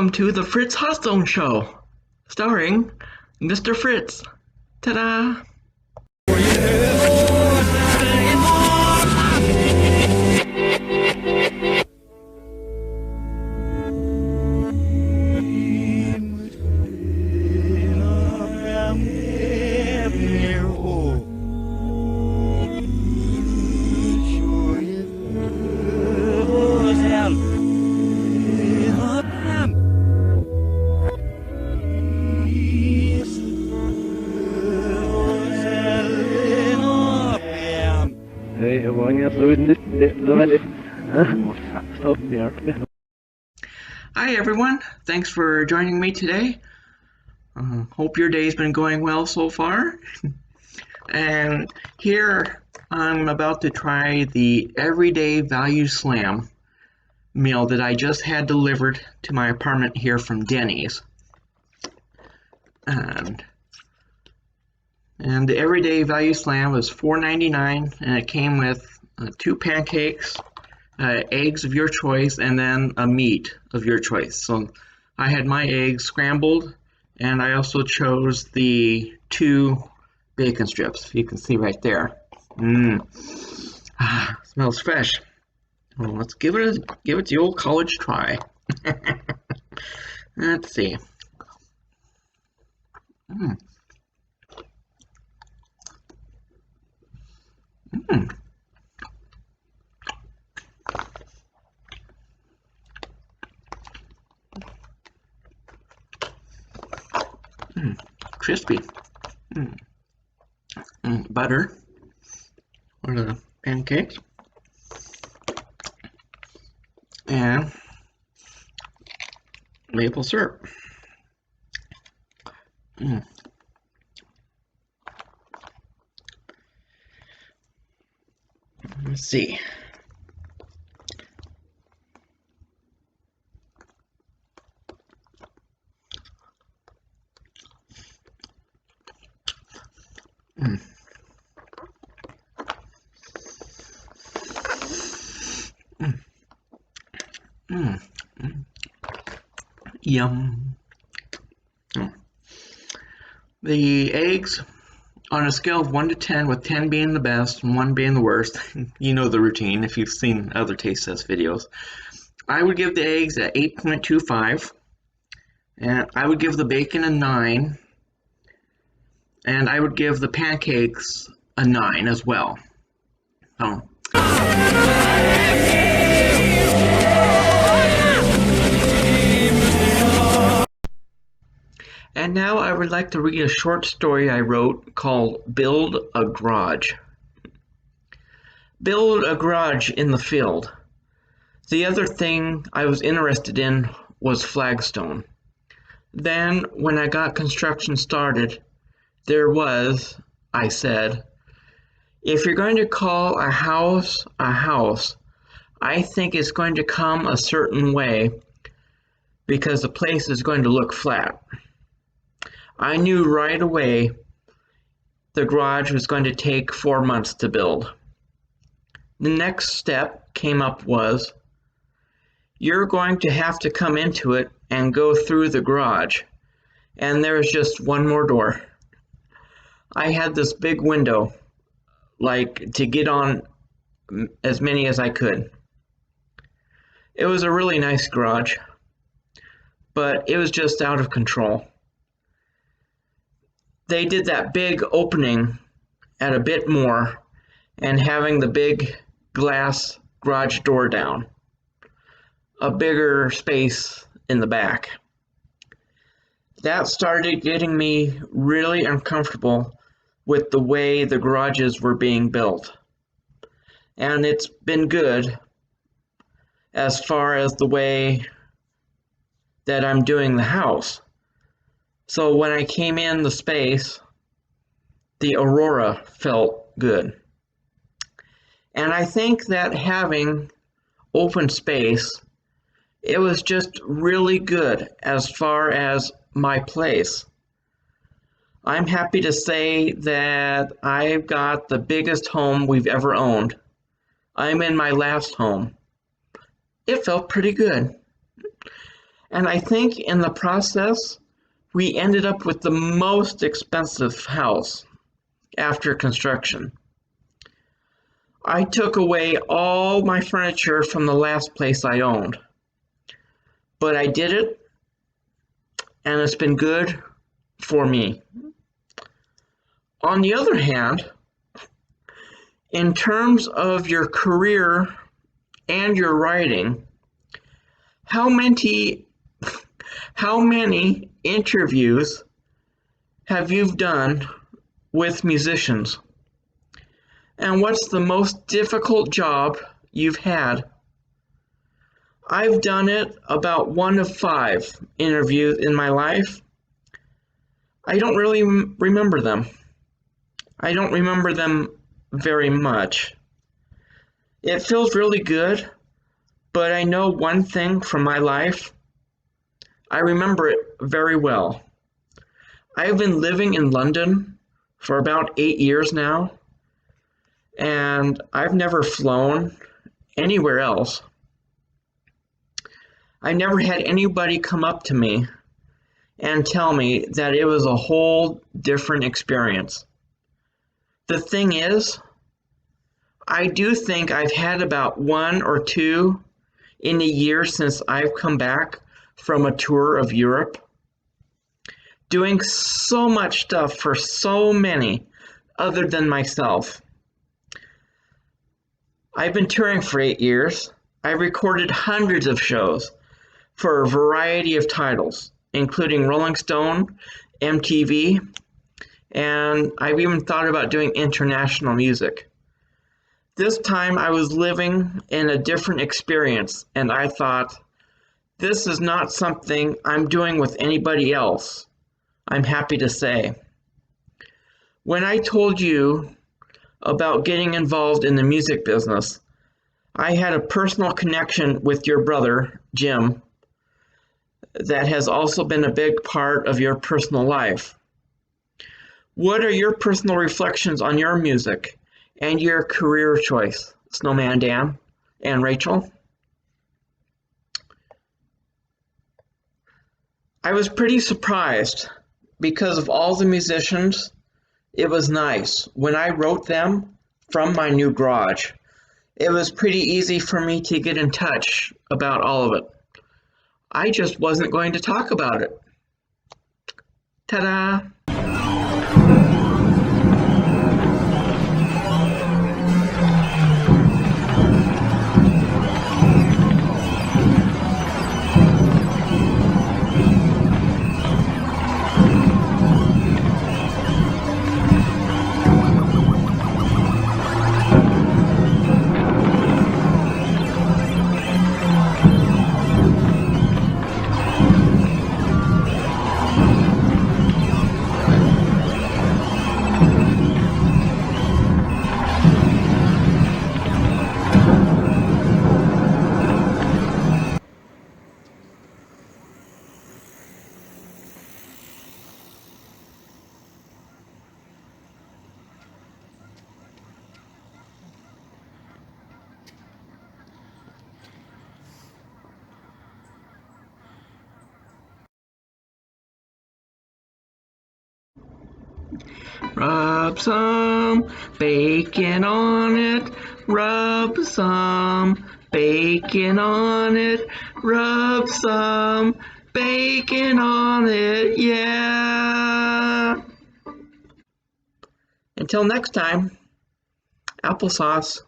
welcome to the Fritz Hot Zone Show, starring Mr. Fritz. Ta-da! Hi everyone, thanks for joining me today. Hope your day's been going well so far. And here I'm about to try the Everyday Value Slam meal that I just had delivered to my apartment here from Denny's. And the Everyday Value Slam was $4.99, and it came with 2 pancakes, eggs of your choice, and then a meat of your choice. So I had my eggs scrambled, and I also chose the 2 bacon strips. You can see right there. Smells fresh. Well, let's give it the old college try. Let's see. Crispy. Butter for the pancakes, and maple syrup. Let's see. Yum. The eggs, on a scale of 1 to 10, with 10 being the best and 1 being the worst, you know the routine if you've seen other taste test videos. I would give the eggs at 8.25, and I would give the bacon a 9, and I would give the pancakes a 9 as well. And now I would like to read a short story I wrote called Build a Garage. Build a garage in the field. The other thing I was interested in was flagstone. Then, when I got construction started, I said, if you're going to call a house, I think it's going to come a certain way because the place is going to look flat. I knew right away the garage was going to take 4 months to build. The next step came up was, you're going to have to come into it and go through the garage, and there's just one more door. I had this big window, like to get on as many as I could. It was a really nice garage, but it was just out of control. They did that big opening at a bit more and having the big glass garage door down, a bigger space in the back. That started getting me really uncomfortable with the way the garages were being built. And it's been good as far as the way that I'm doing the house. So when I came in the space, the aurora felt good. And I think that having open space, it was just really good as far as my place. I'm happy to say that I've got the biggest home we've ever owned. I'm in my last home. It felt pretty good. And I think in the process, we ended up with the most expensive house after construction. I took away all my furniture from the last place I owned, but I did it, and it's been good for me. On the other hand, in terms of your career and your writing, how many interviews have you done with musicians? And what's the most difficult job you've had? I've done it about 1 of 5 interviews in my life. I don't really remember them. I don't remember them very much. It feels really good, but I know one thing from my life. I remember it very well. I've been living in London for about 8 years now, and I've never flown anywhere else. I never had anybody come up to me and tell me that it was a whole different experience. The thing is, I do think I've had about 1 or 2 in a year since I've come back from a tour of Europe, doing so much stuff for so many other than myself. I've been touring for 8 years. I recorded hundreds of shows for a variety of titles, including Rolling Stone, MTV, and I've even thought about doing international music. This time I was living in a different experience, and I thought, this is not something I'm doing with anybody else, I'm happy to say. When I told you about getting involved in the music business, I had a personal connection with your brother, Jim, that has also been a big part of your personal life. What are your personal reflections on your music and your career choice, Snowman Dan and Rachel? I was pretty surprised because of all the musicians. It was nice. When I wrote them from my new garage, it was pretty easy for me to get in touch about all of it. I just wasn't going to talk about it. Ta-da! Rub some bacon on it, rub some bacon on it, rub some bacon on it, yeah! Until next time, applesauce.